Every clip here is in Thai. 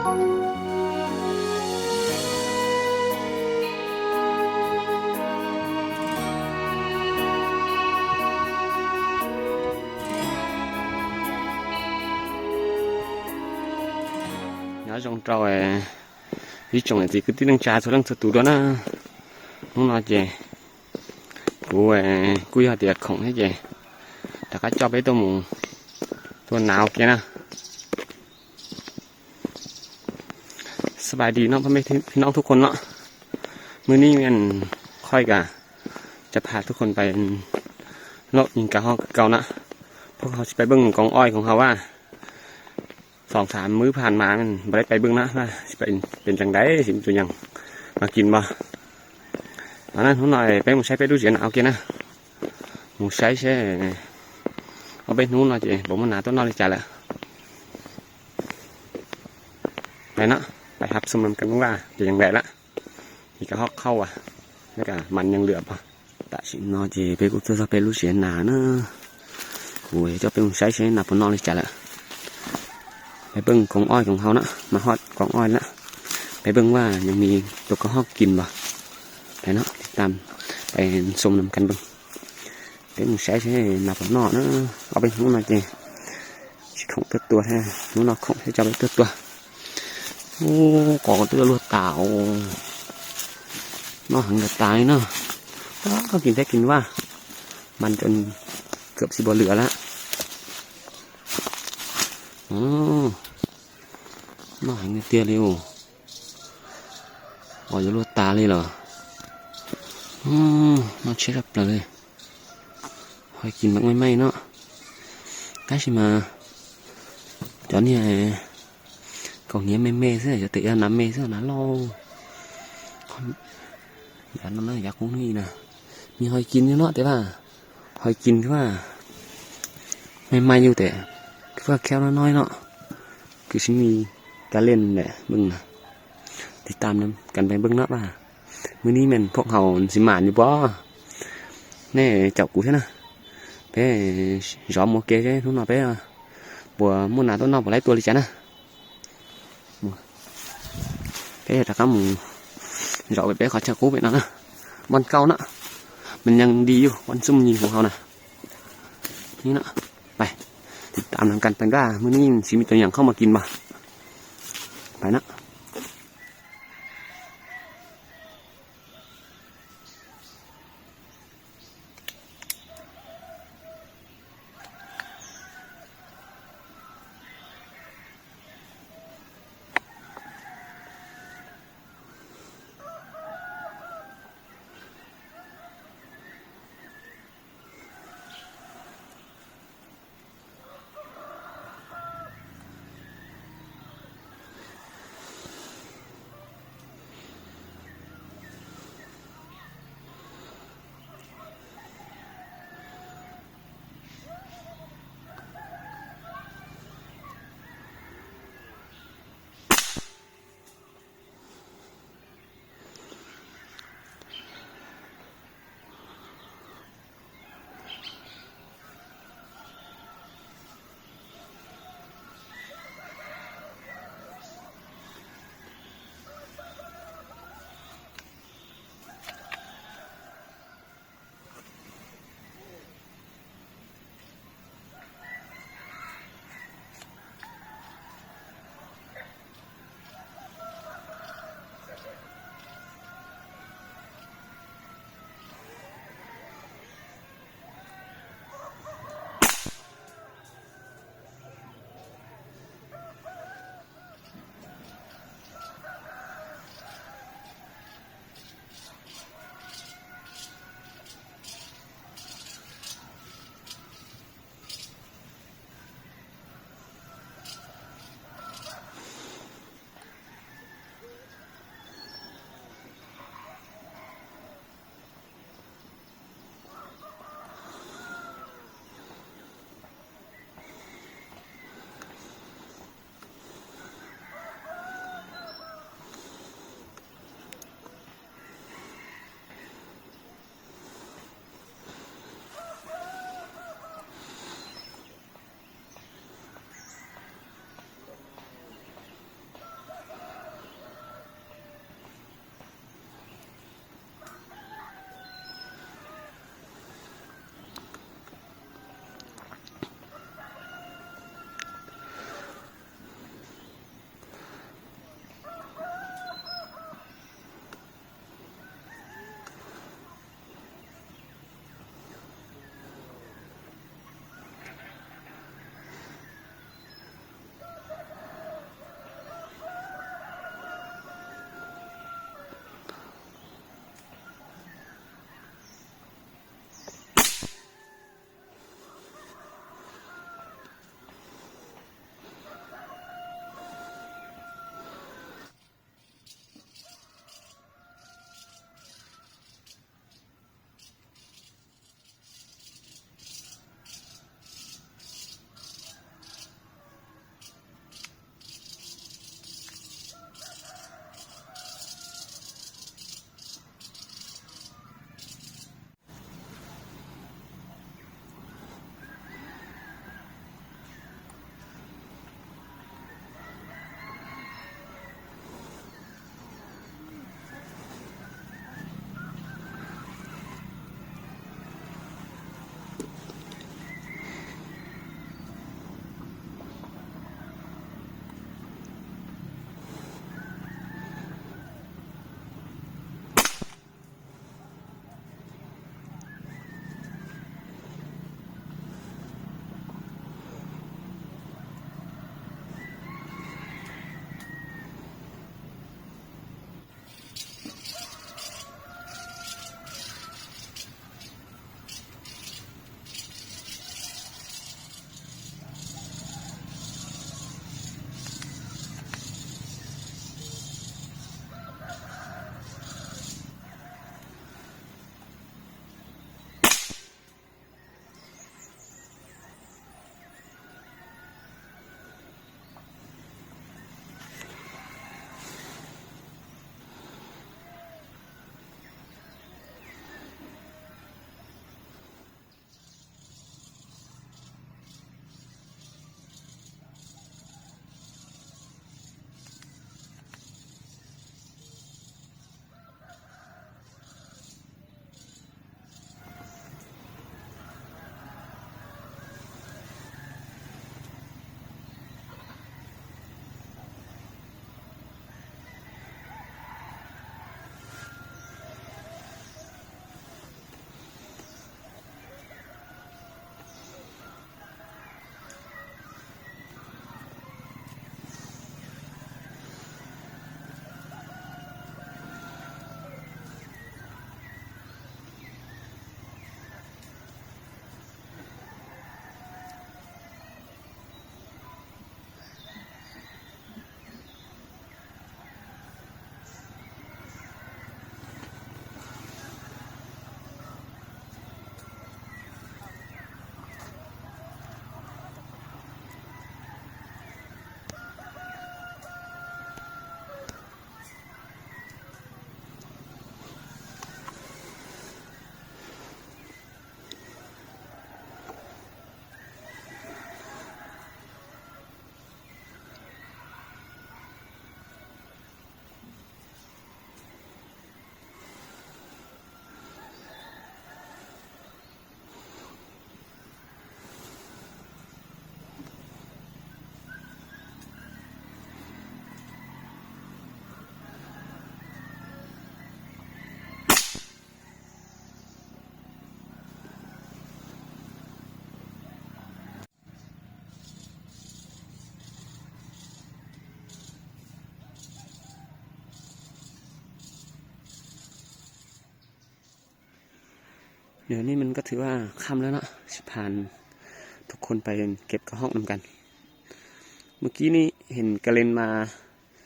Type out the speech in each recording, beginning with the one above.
nhớ trong trâu đi trồng này thì cứ tí đang trà số đang sụt tủ đó na không nói gì cú cúi hạt tiệt không hết gìถ้าก็ชอบไปตัวหมูตัวหนาวแกนะสบายดีเนาะพ่อแม่พี่น้องทุกคนเนาะมื้อนี้มันค่อยกะจะพาทุกคนไปเลาะยิงกะฮอกเก่านะพวกเขาจะไปเบิ่งกองอ้อยของเขาว่า2-3 มื้อผ่านมามันไม่ได้ไปเบิ่งนะว่าจะเป็นจังไดสิตัวยังมากินบ่ตอนนั้นผมหน่อยไปหมูใช้ไปดูเสียหนาวแกนะหมูใช้ใช่ở bênนู้นlà chị bố mình nã tôi nói đi trả lại này nó bài học xong làm cắn qua chỉ chẳng vậy đó thì cả hóc khâu à với cả mặnยังเหลือป่ะtại chị nói chị bé cũng chưa sao bé lúc xé nà nữa ui cho bé cũngใช้nàผมnói đi trả lạiไปเบิ่งของอ้อยของเขานะมาฮอดของอ้อยละไปเบิ่งว่ายังมีตัวกระหอกกินบ่ไปเนาะติดตามไปชมนำกันเบิ่งcái mình sẽ nạp vào nọ nó ở bênนู้นlà gì không tước tua ha nó không thể cho bé tước tua có tước luôn tảo nó hẳn là tái nó đó cóกินได้กินว่ามันจนเกือบสิบ่เหลือแล้วnó hẳn là tia liu ở dưới luôn tà lên rồi nó chết đập rồi phảiกินมักไม่เนาะcái gì mà chó này còn nhé mê thế này cho tự ăn nắm mê thế là nó lâu giá nó giá cũng nghi nèมีหอยกินเนาะแต่ว่าหอยกินคือว่าไม่อยู่แต่คือว่าแค่น้อยเนาะคือสิมีการเล่นแหละเบิ่งนะติดตามนำกันไปเบิ่งเนาะว่ามื้อนี้แม่นพวกเฮาสิหมานอยู่บ่แน่เจ้ากูใช่น่ะbé gió một cái nó nào bé bùa muốn nào tôi nào lấy tua đi chán à cái là các mùng gió bé khó chịu cố vậy nó nè bon cao nữa mìnhยังดีอยู่วันซุ่มยิงของเขาน่ะนี่นะไปติดตามกันว่ามื้อนี้สิมีตัวอย่างเข้ามากินบ่ไปนะ เดี๋ยวนี้มันก็ถือว่าค่ำแล้วเนาะสิพานทุกคนไปเก็บกระหอกนำกันเมื่อกี้นี้เห็นกระเลนมา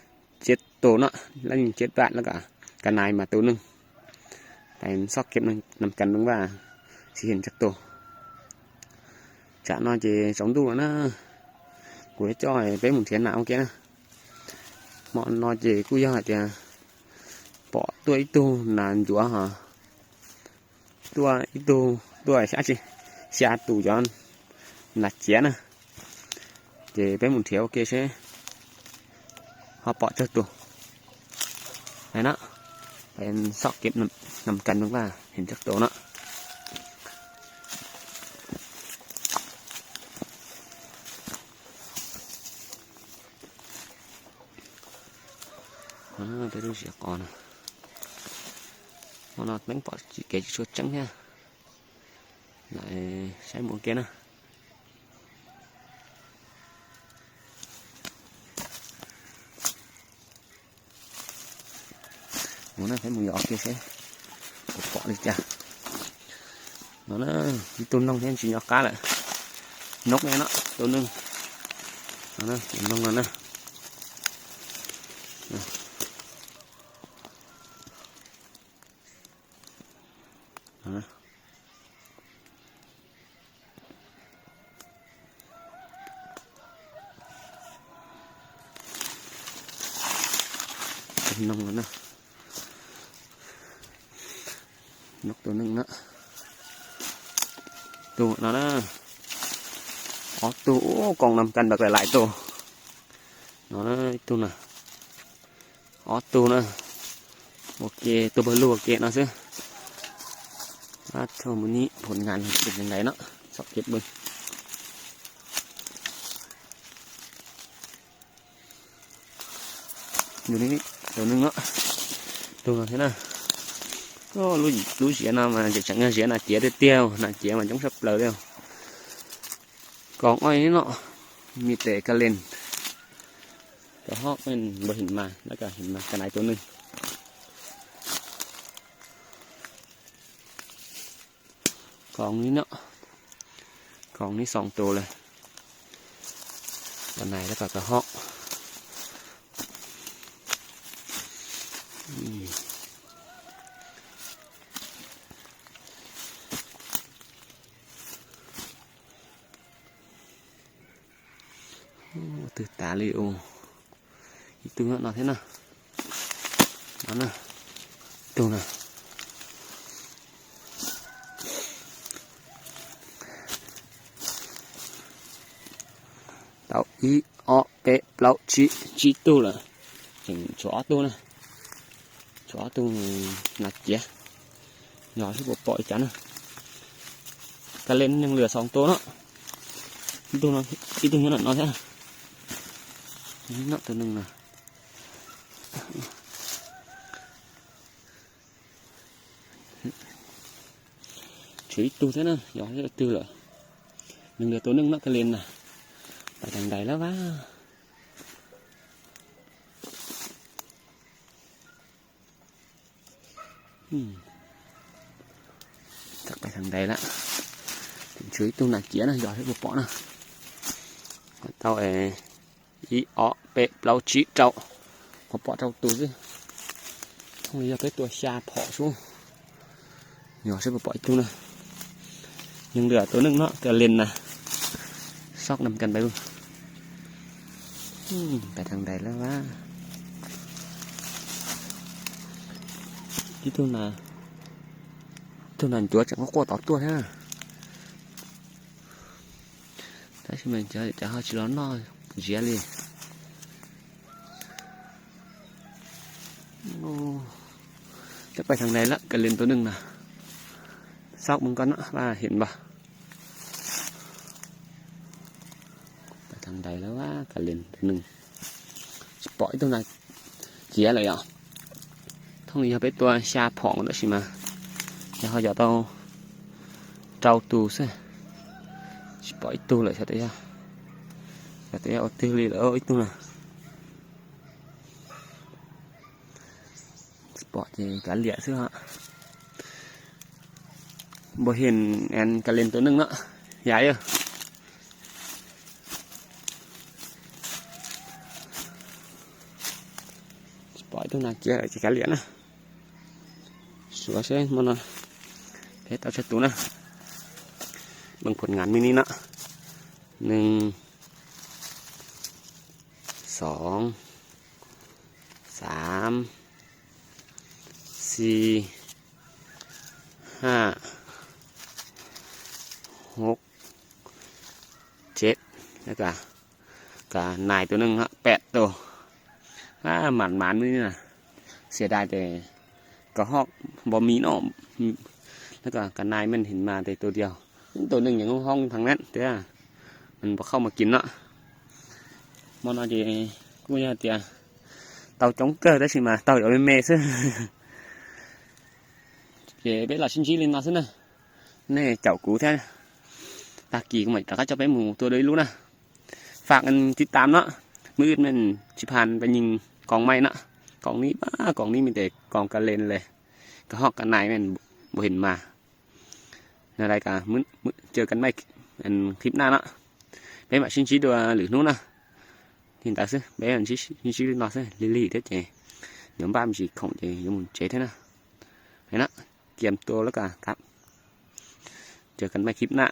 7ตัวเนาะแล้วยิง7บาทแล้วก็กระนายมาตัวนึงไปซอกเก็บนำกันนึงว่าสิเห็นจักตัวจะนอนจะ2ตัวนะกูให้จ้อยไปหมุนเทียนหนาวแกนะหมอนนอนจะกูยอดจะปอตัวอีตัวนานจั่วฮะตัวอีตัวชาจิชาตูจอนหนักเจียนะจะไปหมุนเทียวโอเคใช่họ bỏ cho tù đấy đóเป็นซอกเก็บนำกันว่าเห็นจักตัวเนาะไปดูเสียก่อนnó bánh bỏ chỉ kể cho trắng nha lạiใช้หมูเกนะหมูน่ะใช้หมูหยอกkia sẽ bỏ đi cha nó đi tôm nông thêm chỉ nhọc cá lại nóc này nó tôm nương nó nông nó nè nông nó nè nócตัวนึงนะตัวnóนะอ๋อตัวกองนำกันแบบหลายๆตัวnóนะตัวน่ะอ๋อตัวนะโอเคตัวเบลูโอเคเนาะซิเท่ามื้อนี้ผลงานเป็นจังไดเนาะสอบเก็บเบิ่งอยู่นี่ตัวนึงเนาะตัวthế nào lúa xía nào mà chỉ chẳng nghe xía là chĩa tiêu là chĩa mà giống sắp lỡ đâu còn oi nóมีแต่กระเล่นกระหอกมันบ่เห็นมาแล้วก็เห็นมากระนายตัวนึงกองนี้เนาะกองนี้2ตัวเลยกระนายแล้วก็กระหอกtừ tả liệu từ nó thế nào đó nè từ nè tàu i o p plau chi tu là chỉnh chó tu nè chó tu nạt chè nhỏ cái bộ bội chắn nè ta lên nhưng lửa 2 ตัวเนาะตัวnóอีตัวนี้nó thế nóตัวนึงน่ะchỉ tu thế nào nhỏ cái tư rồi đừng đểตัวนึงnó cái lên nèไปทางใดแล้ววะจักไปทางใดละchuối tu nạt chĩa này giỏi cái bộ nè tao i o p plau chi trâu có bỏ trâu tu chứ không giờ cái tua xa phỏ xuống nhỏ sẽ bỏ tu nè nhưng lửaตัวนึงเนาะcái lên nè sóc nằmกันไปluônไปทางใดแล้ววะที่ตัวนั้นจั่วchẳng có qua tỏ tua thế đấy thì mình cho họ chỉ nó dễ liềnจะไปทางไหนละกระเลนตัวนึงนะซอกมึงก่อนนะว่าเห็นป่ะไปทางใดแล้วว่ากระเลนตัวนึงปล่อยตัวไหนเจี๋ยเลยอ่ะท่องนี้เขาเป็นตัวชาผองด้วยใช่ไหมแล้วเขาจะต้องเจ้าตูซะปล่อยตัวเลยใช่ไหมแต่ตัวเอาตัวเลยแล้วไอ้ตัวน่ะbỏ thì cá lịa xưa hả บ่เห็นแอนกระเลนตัวนึงเนาะใหญ่ปล่อยตัวนั้นเจอจะกระเหรียญนะสวยใช่มันนะเพชรเอาชัดตัวนะบางผลงานมินิเนาะ1 2 3 4 5 6 7แล้วก็นายตัวนึงฮะ8ตัวหมันนี่นะเสียดายแต่ก็ฮอกบ่มีเนาะแล้วก็กันนายมันเห็นมาแต่ตัวเดียวตัวหนึ่งอย่างห้องทางนั้นเด้อมันพอเข้ามากินเนาะมันเอาจีกูจะเตียเต่าจ้องเกอร์ได้สิมาเต่าở bên mê chứ để biết là sinh chi lên nó chứ nè này chậu cú thế ta kỳ của mày ta cho bé mùตัวđấy luôn nèฝากกันติดตามเนาะมืดมันชิพานไปยิงกองไม้เนาะกองนี้บ้ากองนี้มีแต่กองกระเลนเลยก็ฮอกกันนายมันบ่เห็นมาอะไรกันมื้อเจอกันไม่อันคลิปหน้าเนาะbé mà xin chỉ đùa lử nút nè hiện tại chứ bé anh chỉ nó sẽ lì thế chị nhóm ba mình chỉ không thì giống mình chế thế nè thấy đó kiềm tôแล้วกันครับเจอกันไม่คลิปหน้า